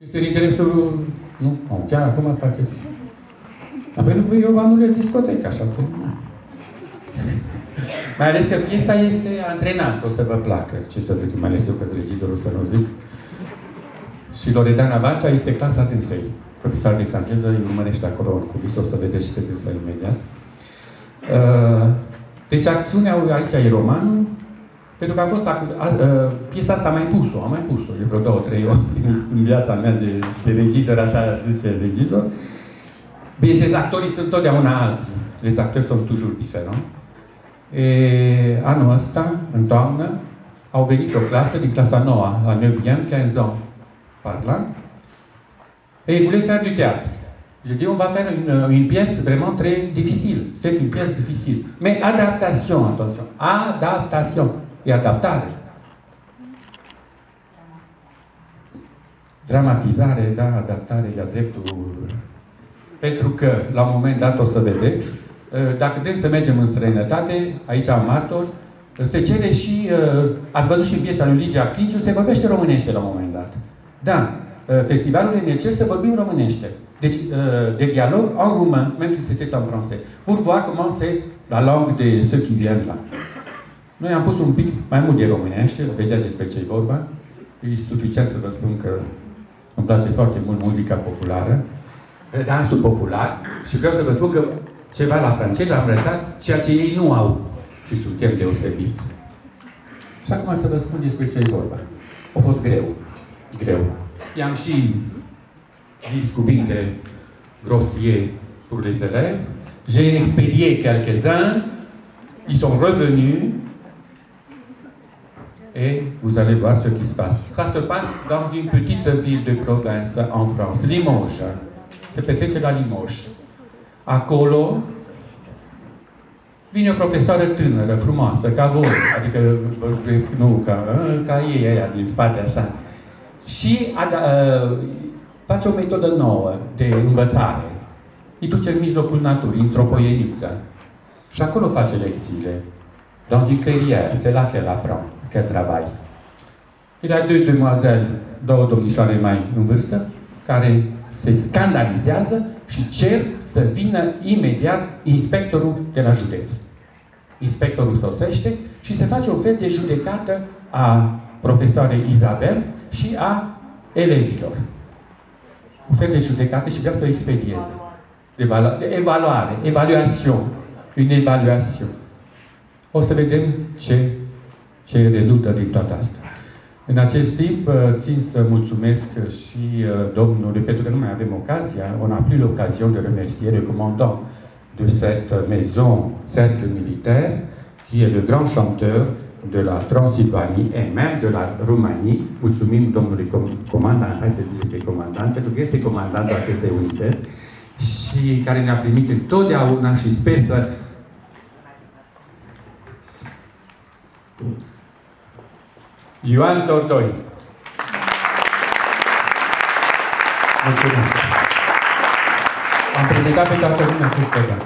Este în interesul... Nu, chiar acum faceți. Dar pentru că eu v-am ales discoteca, așa cum... Mai ales că piesa este antrenantă, o să vă placă. Ce să zic, mai ales eu că regizorul să nu zic. Și Loredana Bacea este clasa dânsei. Profesor de franceză, îi urmărește acolo în culis, o să vedeți și pe dânsa imediat. Deci acțiunea aici e romanul, pentru că a fost piesa asta am mai pus-o de vreo 2-3 ori în viața mea de regizor, așa zice regizor. Bineînțeles, actorii sunt totdeauna alții. Les acteurs sunt toujours différents. Anul ăsta, în toamnă, au venit o clasă din clasa 9, la 9e, 15 ans par là, et ils voulaient faire du théâtre. Je dis, on va faire une pièce vraiment très difficile. C'est une pièce difficile. Mais adaptation, attention. Adaptation. E adaptare. Dramatizare, da, adaptare, e dreptul. Pentru că, la un moment dat, o să vedeți, dacă vrem să mergem în străinătate, aici am martori, se cere și, ați văzut și în piesa lui Ligia Clinciu, se vorbește românește la un moment dat. Da, festivalul ne cer să vorbim românește. Deci, des dialogues en roumain, même si c'était en français, pour voir comment c'est la langue de ceux qui viennent là. Noi am pus un pic mai mult de românește, să vedea despre ce-i vorba. E suficient să vă spun că îmi place foarte mult muzica populară, dansul popular, și vreau să vă spun că ceva la francezi am arătat ceea ce ei nu au și suntem deosebiți. Și acum să vă spun despre ce-i vorba. A fost greu. I-am și zis cuvinte grossiers pour les élèves. J'ai expédié quelques-uns, ils sont revenus, et vous allez voir ce qui se passe. Ça se passe dans une petite ville de province en France, Limoges. Se petrece la Limoges. Acolo vine o profesoară tânără, frumoasă, ca voi, adică vorbesc, nu, ca ei aia din spate, așa. Și face o metodă nouă de învățare. Îi duce în mijlocul naturii, într-o poieniță. Și acolo face lecțiile. Dans une clairière, c'est là qu'elle apprend, qu'elle travaille. Il a deux demoiselles, două domnișoare mai în vârstă, care se scandalizează și cer să vină imediat inspectorul de la județ. Inspectorul sosește și se face un fel de judecată a profesoarei Isabel și a elevilor. Un fel de judecată și vrea să o expedieze. De evaluare, evaluation, une evaluation. O să vedem ce rezultă din toată asta. În acest timp, țin să mulțumesc și domnului, pentru că nu mai avem ocazia, on n'a plus l'occasion de remercier le commandant de cette maison cercle militaire, qui est le grand chanteur de la Transilvanie et même de la Roumanie. Mulțumim domnului comandant, hai să zice comandant, pentru că este comandantul acestei unități și care ne-a primit întotdeauna și sper să... Ioan Tordoi. Mulțumesc. Am prezentat pe toată lumea cu tega.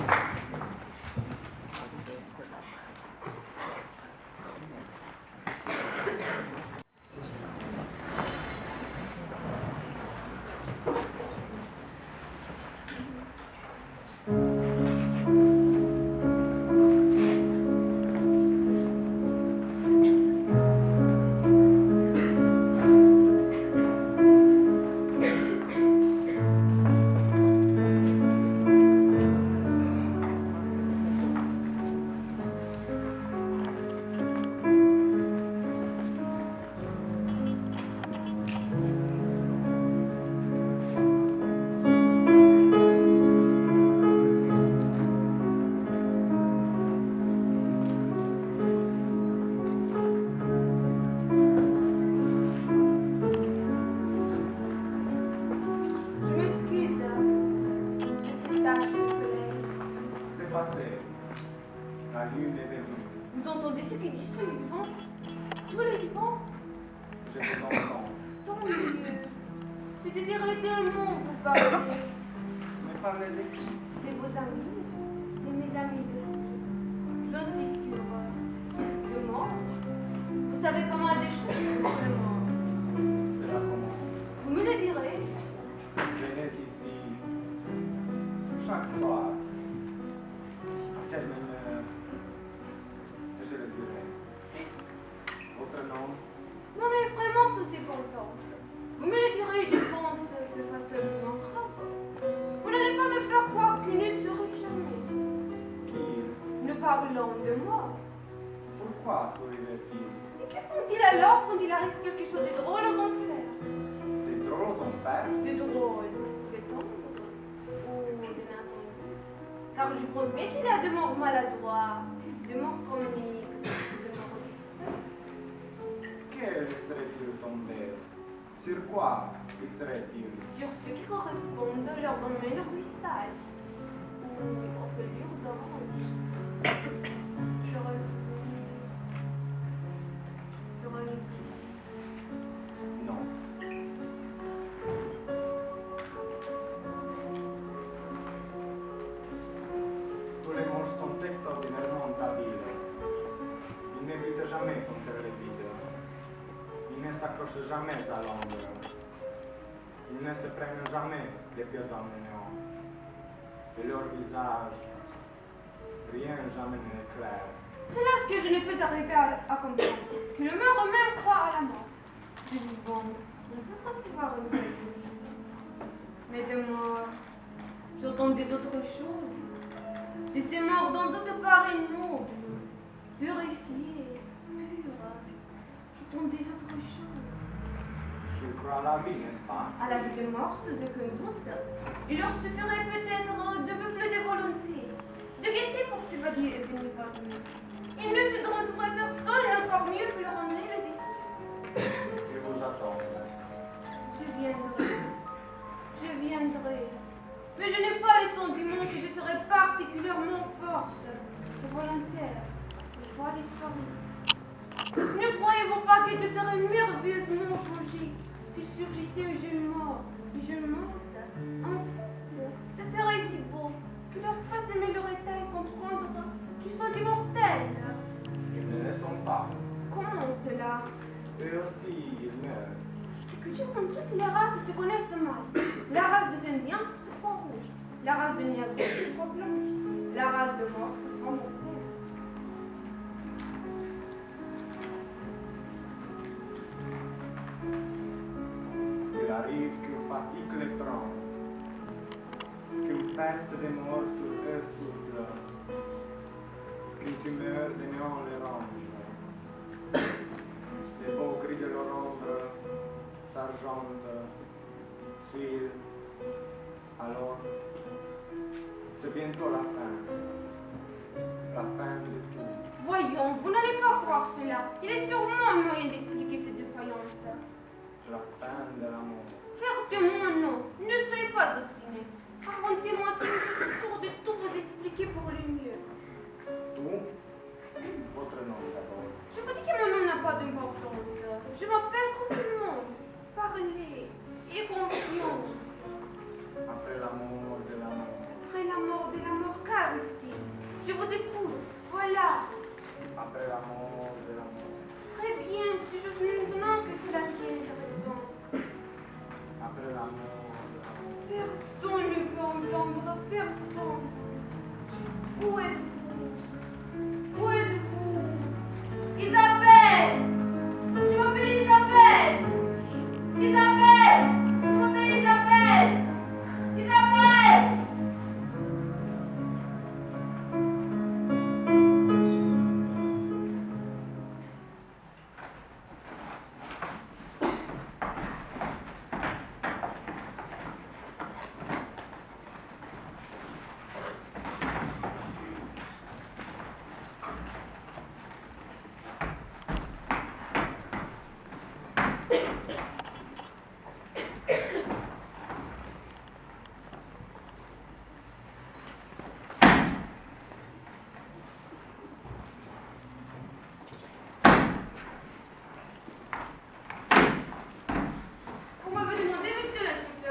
Vous entendez ce qu'ils disent, les vivants? Tous les vivants? Je vous entends. Tant mieux. Je désirais tellement vous parler. Mais parlez de qui? De vos amis, de mes amis aussi. Je suis sûre. De moi? Vous savez pas mal des choses, vraiment. C'est là comment? Vous me le direz? soir. Asemenea, je le dirai. Et votre nom? Non, mais vraiment sous importance. Vous me le direz, je pense, de façon grave. Vous n'allez pas me faire croire qu'il ne serait jamais. Qui? Nous parlons de moi. Pourquoi sourirait-il? Et que font-ils alors quand il arrive quelque chose de drôle aux enfers? Des drôles en fer? De drôle, de tendre ou d'inattendu? Car je pense bien qu'il y a de morts maladroits, de morts comiques, de morts distraits. Quel serait-il tombé? Sur quoi y serait-il? Sur ce qui correspond à leur domaine cristal ou des encolures d'orange. Sur un Non. Tous les monstres sont extraordinairement habiles. Ils n'évitent jamais contre les vides. Ils ne s'accrochent jamais à l'ombre. Ils ne se prennent jamais des pieds dans le néant. Et leur visage, rien jamais n'est clair. C'est là ce que je ne peux arriver à comprendre, que le mort même croit à la mort. Du vivant, on ne peut pas se voir une seule condition. Mais de mort, j'entends des autres choses. De ces morts dont d'autres paraissent nobles, purifiés, purs. J'entends des autres choses. Ils croient à la vie, n'est-ce pas? À la vie de mort, sans aucun doute, il leur suffirait peut-être de peu plus de volonté, de gaieté pour s'évader et venir parmi nous. Ils ne se retrouveraient personne et encore mieux que leur ennui le désir. Ils vous attendent. Je viendrai. Mais je n'ai pas les sentiments que je serais particulièrement forte, volontaire, une fois disparue. Ne croyez-vous pas que je serais merveilleusement changée s'il surgissait un jeune mort, un jeune morte, un couple? Ce serait si beau que leur face améliorerait à comprendre qu'ils sont immortels. Ils ne le sont pas. Comment cela? Eux aussi, ils meurent. C'est que toutes les races se connaissent mal. La race des Indiens se croit rouge, la race de Niagara se croit blanche, la race de mort se croit mortelle. Il arrive qu'une fatigue les prend, qu'une peste des morts sur eux souffle, qu'une tumeur de néant les ronge. Les beaux cris de leur ombre s'argentent, suivent, alors c'est bientôt la fin de tout. Voyons, vous n'allez pas croire cela. Il est sûrement un moyen d'expliquer cette défaillance. La fin de l'amour. Certainement non. Ne soyez pas obstinés. Racontez-moi tout, je suis sourde de tout vous expliquer pour le mieux. Tout, votre nom d'abord. Je vous dis que mon nom n'a pas d'importance. Je m'appelle complètement. Parlez. Et confiance. Après la mort de l'amour. Après la mort, qu'arrive-t-il? Je vous écoute. Voilà. Après la mort de l'amour. Très bien, si je vous maintenant que cela qui est intéressant. Après la mort de l'amour. Personne ne peut entendre, personne. Où êtes-vous? Où êtes-vous? Isabelle! Je m'appelle Isabelle! Isabelle! Je m'appelle Isabelle! Isabelle!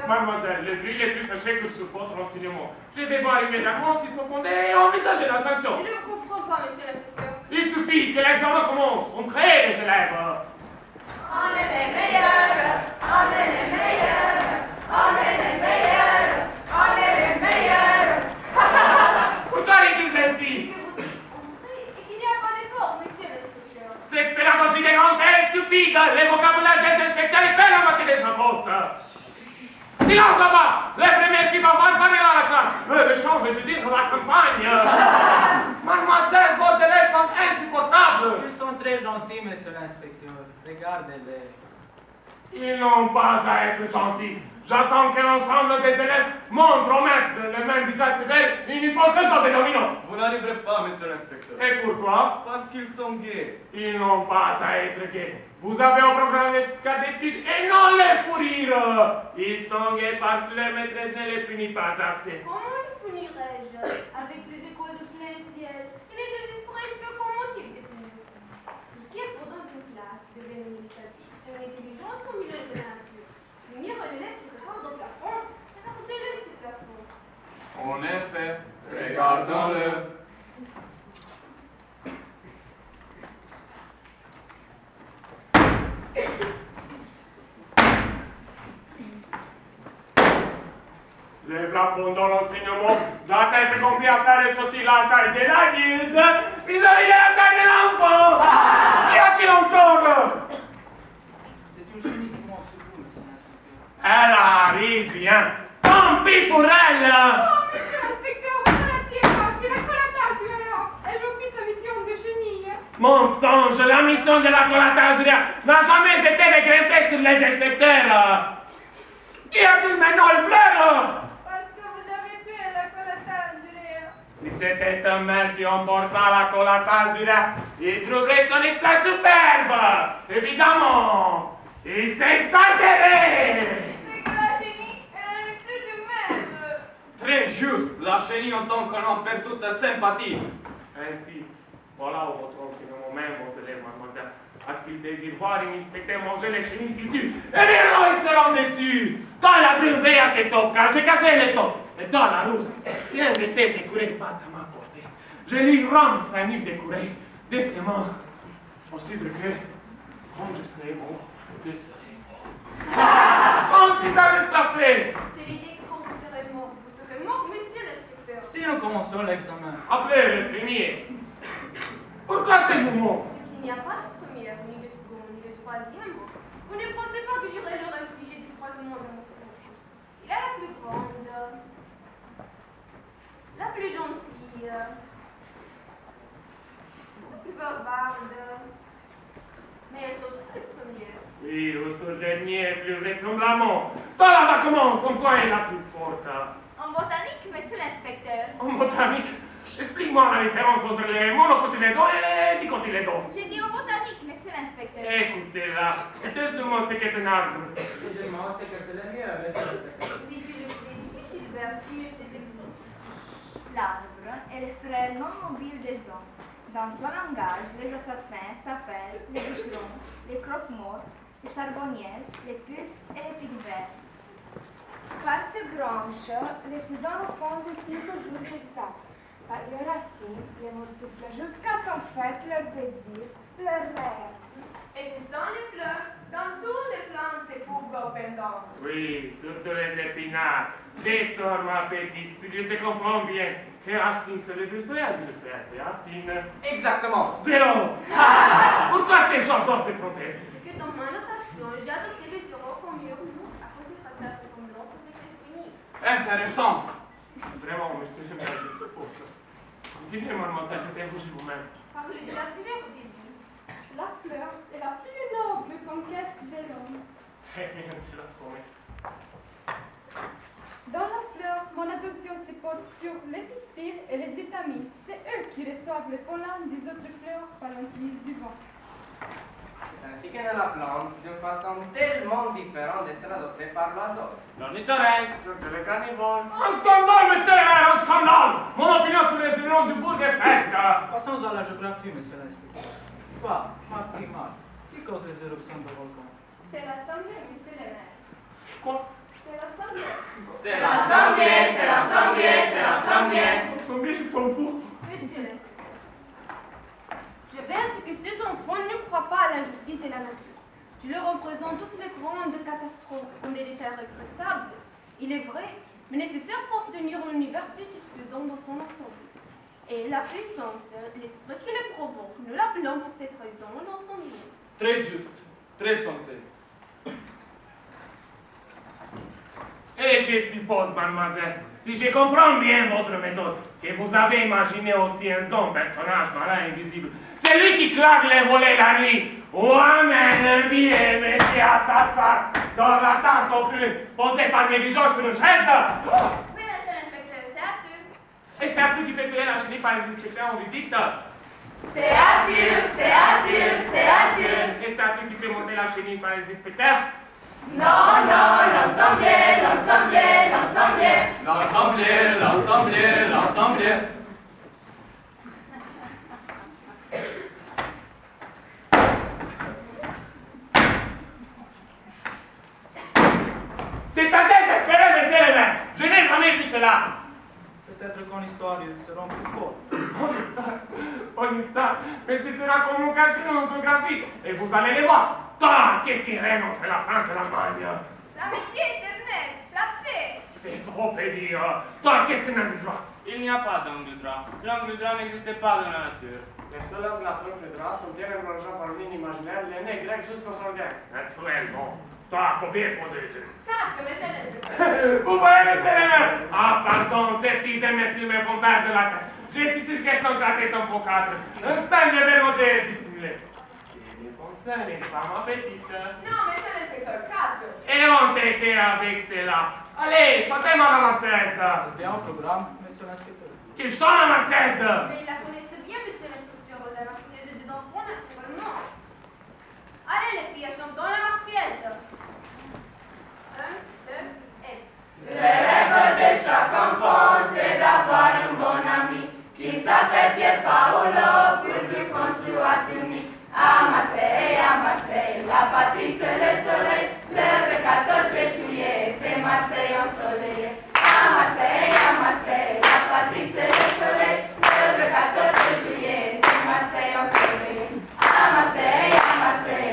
Mademoiselle, les villes les plus fâchées que supportent renseignement. Je vais voir immédiatement s'ils sont fondés et envisager la sanction. Je ne comprends pas, monsieur l'inspecteur. Il suffit que l'examen commence. Entrez, les élèves. On est les meilleurs, on est les meilleurs, on est les meilleurs, on est les meilleurs, stupide, le vocabulaire des inspecteurs est belle à moitié des impôts. Silence là-bas! Les premiers qui vont parler à la classe! Les champs, je veux dire, la campagne! Mademoiselle, vos élèves sont insupportables! Ils sont très gentils, monsieur l'inspecteur. Regardez-les. Ils n'ont pas à être gentils. J'attends que l'ensemble des élèves montrent au maître le même visage sévère une fois que j'en dénomine. Vous n'arriverez pas, monsieur l'inspecteur. Et pourquoi? Parce qu'ils sont gays. Ils n'ont pas à être gays. Vous avez un programme d'études et non les pourrir. Ils sont gays parce que leur maîtresse ne les punit pas assez. Comment les punirais-je? Avec ces écoles de plein ciel, ils les utilisent presque comme motif de punir. Tout ce qui est faux dans une classe devient une initiative et une intelligence au milieu de la nature. Punir un élève qui se porte au plafond, c'est rapporter-le sur le plafond. En effet, regardons-le. Le plafond dans l'enseignement, la tête compris à faire sauter la taille de la guilde vis-à-vis de la taille de l'enfant. Qu'y a-t-il encore? C'est une chenille qui monte sur vous, monsieur l'inspecteur. Elle arrive bien. Tant pis pour elle. Oh, monsieur l'inspecteur, vous ne la tirez pas, c'est la colatazuria. Elle oublie sa mission de chenille. Mensonge, la mission de la colatazuria n'a jamais été de grimper sur les inspecteurs. Qu'y a-t-il maintenant? Elle pleure. Parce que vous avez fait la colatazuria. Si c'était un maire qui emporta la colatazuria, il trouverait son exploit superbe. Évidemment. Il s'exalterait. C'est que la chenille, elle est toute humaine. Très juste. La chenille en tant que l'on perd toute sympathie. Ainsi, voilà votre enseignement même, vos élèves, mademoiselle. Parce qu'ils désirent voir un inspecteur manger les chenilles qui tuent. Eh bien là, ils seront déçus. Dans la brune à tes top, car j'ai cassé les tops. Et dans la rousse, si un de tes écureuils passe à ma portée, je lui rends sa nuque d'écureuil. Décidément, possible que, quand je serai mort, je serai mort. Quand ils avaient scapé. C'est l'idée que quand vous serez mort, monsieur l'inspecteur. Si nous commençons l'examen, Appelez le premier. Pourquoi c'est vous mort? C'est qu'il n'y a pas de première, ni de seconde, ni de troisième. Vous ne pensez pas que j'aurais le réfugié du croisement de mon frère. Il est la plus grande, la plus gentille, la plus bavarde. Mais elles sont toutes les premières. Oui, votre dernier plus vraisemblablement. Dans la commence, son coin est la plus forte. En botanique, monsieur l'inspecteur. En botanique, explique-moi la différence entre les monocotylédons et les dicotylédons. J'ai dit en botanique, monsieur l'inspecteur. Écoutez-là, c'est seulement ce qu'est un arbre. excusez-moi, c'est que c'est le mieux, monsieur l'inspecteur. Si tu le sais, dis Gilbert, si mieux c'est vous. L'arbre est le frère non mobile des hommes. Dans son langage, les assassins s'appellent les bûcherons, les croque-morts, les charbonniers, les puces et les pigverts. Par ces branches, les saisons font des cycles jours exacts. Par les racines, les morceaux jusqu'à son fait leur désir, leur rêve. Et ce sont les fleurs. Dans toutes les plantes se couvrent au pendant. Oui, surtout les épinards. Dessors, ma petite, si je te comprends bien. Et Racine, c'est le frère du frère de Racine. Exactement. Zéro. Pourquoi ces gens doivent se frotter? C'est que dans ma notation, j'ai adopté les zéros comme mieux à cause du passage de ressemblance avec les finis. Intéressant. Vraiment, monsieur, je me suppose. Dites-moi, mademoiselle, que t'es vous-même. Parlez de la fleur des vies. La fleur est la plus noble conquête de l'homme. Très bien, c'est la promesse. Dans la fleur, mon attention se porte sur les pistils et les étamines. C'est eux qui reçoivent le pollen des autres fleurs par l'emprise du vent. C'est ainsi que dans la plante, d'une façon tellement différente de celle adoptée par l'oiseau. L'ornithorynque, surtout les carnivores. Un scandale, monsieur le maire, un scandale! Mon opinion sur les noms du bourg est faite. Passons à la géographie, monsieur l'inspecteur. Quoi, ma primaire, qui cause les éruptions de volcans? C'est l'assemblée, monsieur le maire. Quoi? C'est l'assemblée. C'est l'assemblée, c'est l'assemblée, c'est l'assemblée. Combien ils sont fous? Monsieur le maire. Je veux à ce que ces enfants ne croient pas à la justice de la nature. Je leur représente toutes les grandes catastrophes comme des détails regrettables. Il est vrai, mais nécessaire pour obtenir un univers satisfaisant dans son ensemble. Et la puissance, l'esprit qui le provoque, nous l'appelons pour cette raison l'ensemble. Très juste, très sensé. Et je suppose, mademoiselle, si je comprends bien votre méthode, que vous avez imaginé aussi un second personnage malin invisible, c'est lui qui claque les volets la nuit. Oameni vie, monsieur assassin, dans la tente au plus, posé par négligence sur une chaise. Oui, monsieur l'inspecteur, c'est Arthur. Et c'est Arthur qui fait payer la chenille par les inspecteurs en visite. C'est Arthur, c'est Arthur, c'est Arthur. Et c'est Arthur qui fait monter la chenille par les inspecteurs. Non, non, l'ensemblier, l'ensemblier, l'ensemblier. L'ensemblier, l'ensemblier, l'ensemblier. C'est un désespéré, monsieur le maire. Je n'ai jamais vu cela. Peut-être qu'en histoire, ils seront plus forts. On histoire, mais ce sera comme un calcul en orthographie. Et vous allez les voir. Toi, qu'est-ce qui règne entre la France et l'Allemagne? L'amitié éternelle, la paix. C'est trop peu dire. Toi, qu'est-ce que n'as pas? Il n'y a pas d'angle droit. L'angle droit n'existe pas dans la nature. Les seuls ordinateurs de droit sont bien prolongeants par ligne imaginaire, les nez grecs jusqu'au sanguin. Naturellement. Toi, combien faut de deux? 4, monsieur l'inspecteur. Vous voyez, monsieur le maire? Ah, pardon, ces petits et messieurs me font perdre la tête. Je suis sûr qu'elles sont gâtées comme pour 4. Un sang de verre dissimulé. J'ai pensé à les femmes appétites. Non, monsieur l'inspecteur, 4. Et on t'était avec cela. Allez, chantez-moi la Marseillaise. Des autogrammes, monsieur l'inspecteur. Qui chante la Marseillaise? Mais il la connaissait bien, monsieur l'inspecteur, la Marseillaise de Danfron, naturellement. Allez, les filles, chantons la Marseillaise. 1, 2, et... Le rêve de chaque enfant, c'est d'avoir un bon ami qui s'appelle Pier Paolo, pourvu qu'on soit unis. À Marseille, la patrie c'est le soleil. Le 14 juillet, c'est Marseille ensoleillée. À Marseille, la patrie c'est le soleil. Le 14 juillet, c'est Marseille ensoleillée. À Marseille,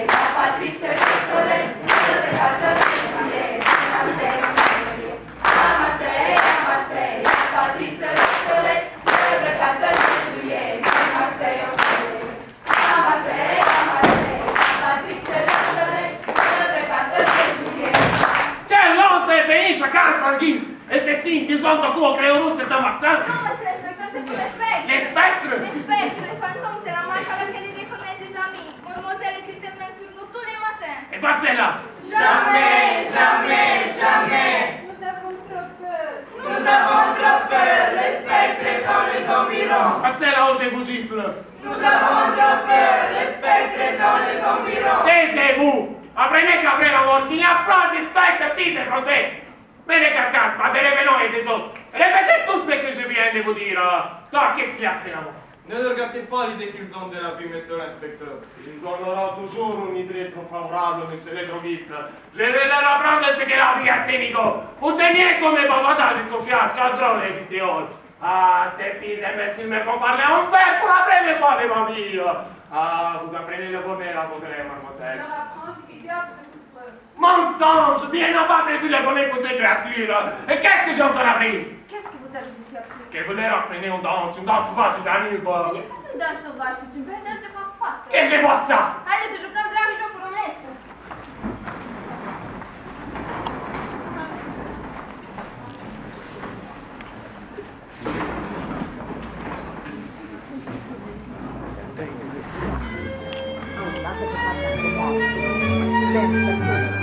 la patrie c'est le soleil. Le 14 juillet, c'est Marseille ensoleillée. À Marseille, la patrie c'est le soleil. Le 14 juillet, c'est Marseille ensoleillée. À Marseille, la patrie c'est le soleil. Le 14 juillet. Quel honte è venire chacun sanguis! E se sì, che sono tuo creo russe sta mazzando! Non, monsieur l'inspecteur, c'est pour les spectres. Les spectres! Les spectres, les fantômes, c'est la marque à laquelle ils reconnaissent des amis. Mademoiselle écrit elle-même sur nous tous les matins. Et pas celle-là! Jamais, jamais, jamais. Nous avons trop peur. Nous avons trop peur, les spectres dans les environs. Pas celle-là où je vous gifle! Nous avons trop peur, les spectres dans les environs. Taisez-vous! Apprenez qu'après la mort, il n'y a pas de spectres petits effrontés! Mais des carcasses, pas des révélants et des os! Répétez tout ce que je viens de vous dire! Toi, qu'est-ce qu'il y a après la mort? Ne leur gâtez pas l'idée qu'ils ont de la vie, monsieur l'inspecteur. Ils en auront toujours une idée trop favorable, monsieur le droguiste. Je vais leur apprendre ce qu'est la vie à Sénigo. Vous teniez comme bavardage et confiance, casserole et vitriol. Ah, ces petits imbéciles me font parler en verre pour la première fois de ma vie. Ah, vous apprenez le bonheur à vos élèves, mademoiselle. Alors apprends ce que tu as pour toute preuve. Mensonge! Bien n'a pas prévu le bonheur pour ces créatures. Et qu'est-ce que j'ai encore appris? Qu'est-ce que vous avez aussi appris? Que vous leur apprenez une danse sauvage de Danube. Ce n'est pas une danse sauvage, c'est une belle danse de Carpates. Que je vois ça! Adesso giochiamo bravi gioco promesso. La la la la la la la la.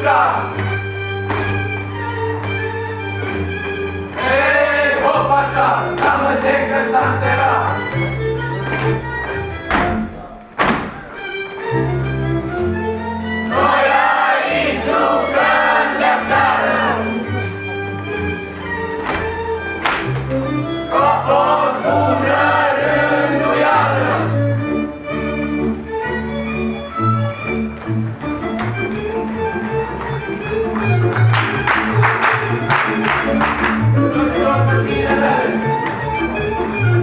juca! Ei, hop așa, cam-te că s-a înserat! Noi aici jucăm de seară! A fost bună rânduială! Tuturor copilele,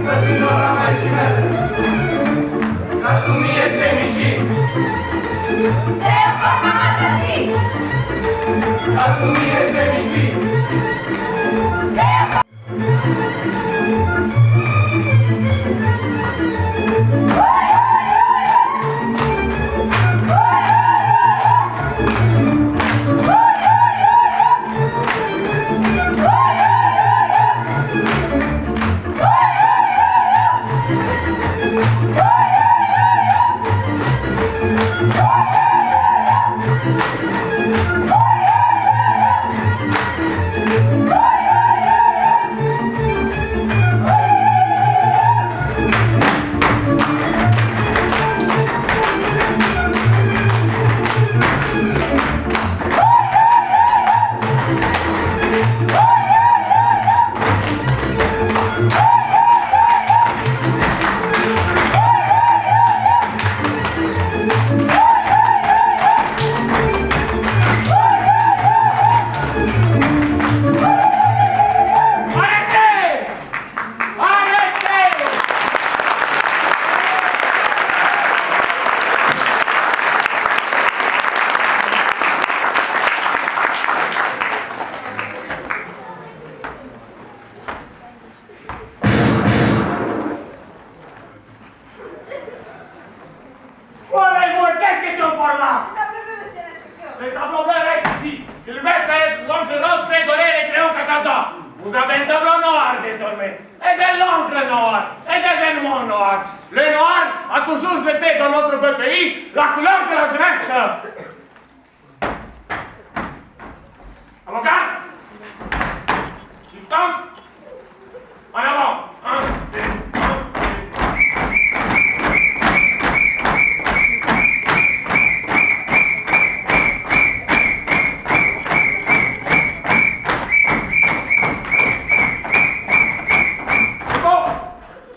copilora mea și mele, dar tu mie ce mișit! Ce e cosa mea de fi? Dar tu mie ce mișit! Ce e cosa? Les tableaux blancs restent ici. Il baisse l'encre rose fait dorer les crayons Catata. Vous avez un tableau noir désormais. Et de l'encre noire. Et des vêtements noirs. Le noir a toujours été dans notre beau pays la couleur de la jeunesse. Avocat. Distance. En avant. 1, 2, 1, 2.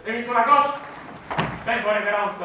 Et sur la gauche. Belle bonne référence.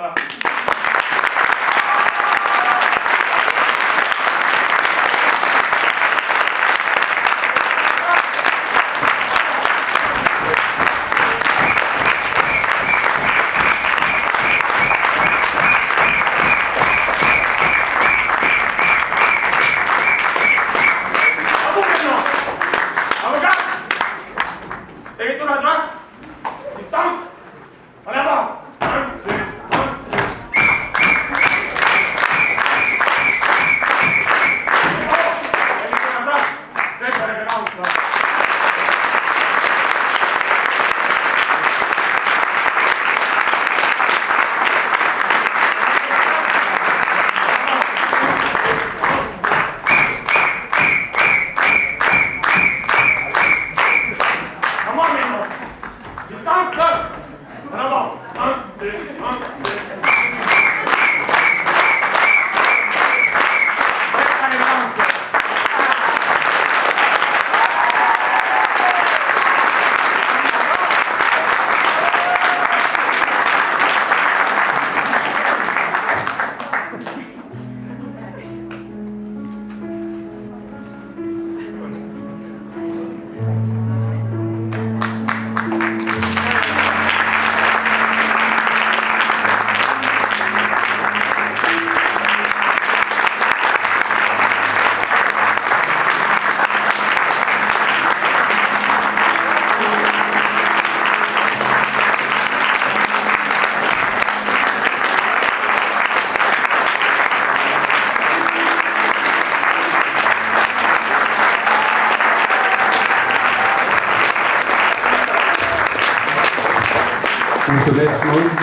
Mulțumesc mult!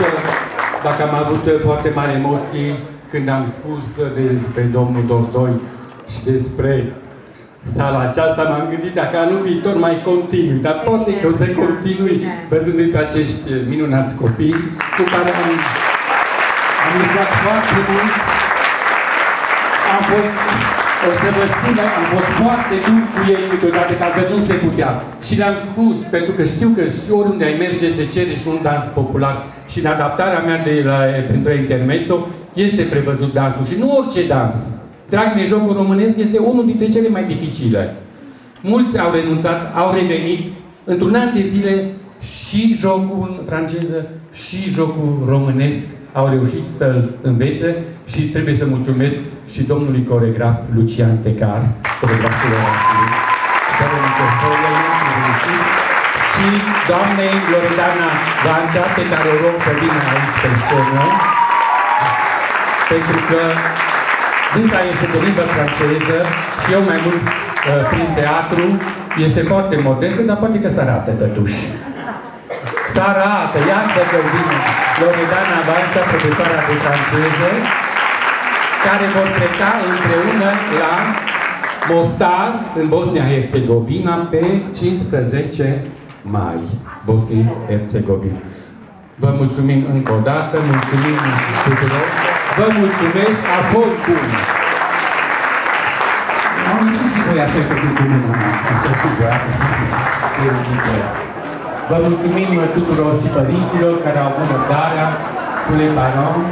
Dacă am avut foarte mari emoții când am spus despre domnul Dordoi Și despre sala aceasta m-am gândit dacă anul viitor mai continui, dar poate că o să continui văzându-i pe acești minunați copii cu care am lucrat foarte mult. Am fost, o să vă spun, am fost foarte dur cu ei câteodată, că nu se putea. Și le-am spus, pentru că știu că și oriunde ai merge se cere și un dans popular. Și în adaptarea mea pentru intermezzo este prevăzut dansul. Și nu orice dans. Drag, jocul românesc este unul dintre cele mai dificile. Mulți au renunțat, au revenit. Într-un an de zile și jocul în franceză și jocul românesc au reușit să-l învețe și trebuie să mulțumesc și domnului coregraf Lucian Tecar, coregraful orașului, și doamnei Loredana Vancea, pe care o rog să vină aici pe scenă, pentru că dânsa este de limbă franceză și eu mai mult prin teatru, este foarte modestă, dar poate că se arată totuși. Se arată, iată că vine Loredana Vancea, profesoara de franceză, care vor pleca împreună la Mostar, în Bosnia-Herzegovina, pe 15 mai. Bosnia-Herzegovina. Vă mulțumim încă o dată, mulțumim tuturor. Vă mulțumesc, a fost bun! Am ieșit și voi așa că cu mâna. Vă mulțumim tuturor și părinților care au avut răbdarea cu le parents.